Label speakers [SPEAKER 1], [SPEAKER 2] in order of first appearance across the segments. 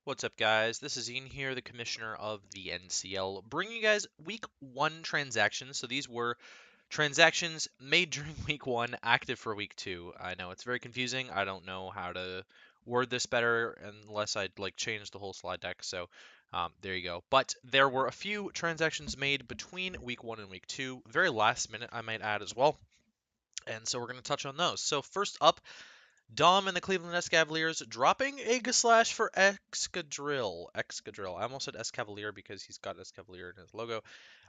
[SPEAKER 1] What's up, guys? This is Ian here, the commissioner of the NCL, bringing you guys week one transactions. So these were transactions made during week one, active for week two. I know it's very confusing. I don't know how to word this better unless I'd like change the whole slide deck. So there you go. But there were a few transactions made between week one and week two, very last minute, I might add as well. And so we're going to touch on those. So first up, Dom and the Cleveland Cavaliers dropping Aegislash for Excadrill. Excadrill. I almost said Escavalier because he's got Escavalier in his logo.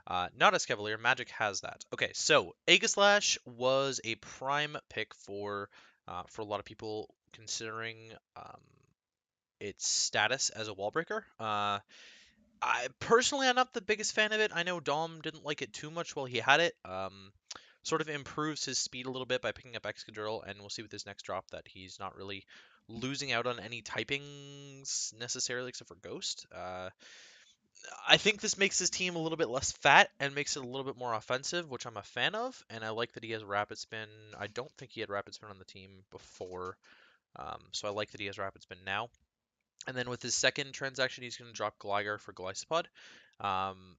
[SPEAKER 1] Not Escavalier. Magic has that. Okay, so Aegislash was a prime pick for a lot of people considering its status as a wall breaker. I personally am not the biggest fan of it. I know Dom didn't like it too much while he had it. Sort of improves his speed a little bit by picking up Excadrill, and we'll see with this next drop that he's not really losing out on any typings necessarily, except for Ghost. I think this makes his team a little bit less fat and makes it a little bit more offensive, which I'm a fan of, and I like that he has Rapid Spin. I don't think he had Rapid Spin on the team before, so I like that he has Rapid Spin now. And then with his second transaction, he's going to drop Gligar for Glycopod. Um,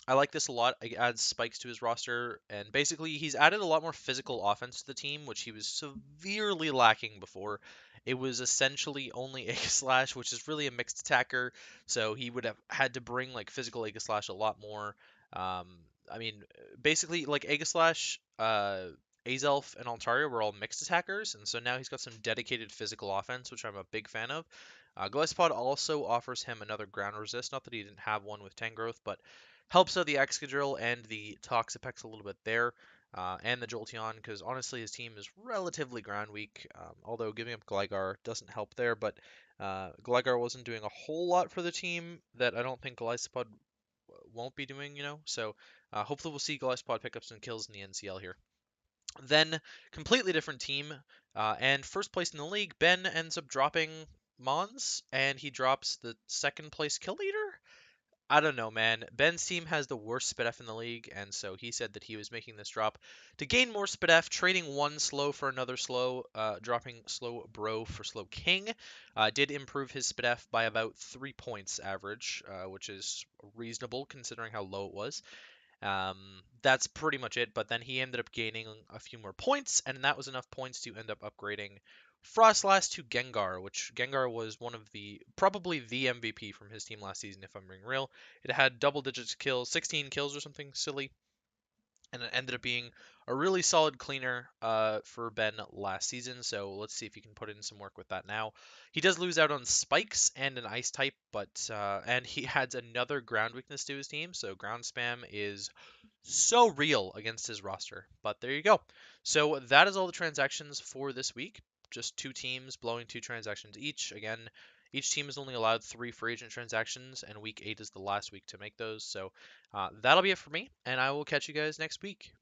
[SPEAKER 1] I like this a lot. It adds spikes to his roster, and basically he's added a lot more physical offense to the team, which he was severely lacking before. It was essentially only Aegislash, which is really a mixed attacker, so he would have had to bring like physical Aegislash a lot more. Um, I mean, basically like Aegislash, Azelf, and Altaria were all mixed attackers, and so now he's got some dedicated physical offense, which I'm a big fan of. Glycopod also offers him another ground resist, not that he didn't have one with Tangrowth, but helps out the Excadrill and the Toxapex a little bit there, and the Jolteon, because honestly his team is relatively ground weak, although giving up Gligar doesn't help there, but Gligar wasn't doing a whole lot for the team that I don't think Glycopod won't be doing, so hopefully we'll see Glycopod pick up some kills in the NCL here. Then, completely different team, and first place in the league, Ben ends up dropping Mons, and he drops the second place kill leader? I don't know, man. Ben's team has the worst SpDef in the league, and so he said that he was making this drop to gain more SpDef, trading one slow for another slow, dropping slow bro for slow king. Did improve his SpDef by about 3 points average, which is reasonable considering how low it was. That's pretty much it, but then he ended up gaining a few more points, and that was enough points to end up upgrading Frostlass to Gengar, which Gengar was one of probably the MVP from his team last season, if I'm being real. It had double digits kills, 16 kills or something silly, and it ended up being a really solid cleaner for Ben last season. So let's see if he can put in some work with that now. He does lose out on spikes and an ice type, but and he adds another ground weakness to his team. So ground spam is so real against his roster. But there you go. So that is all the transactions for this week. Just two teams blowing two transactions each. Again, each team is only allowed 3 free agent transactions, and week 8 is the last week to make those. So that'll be it for me, and I will catch you guys next week.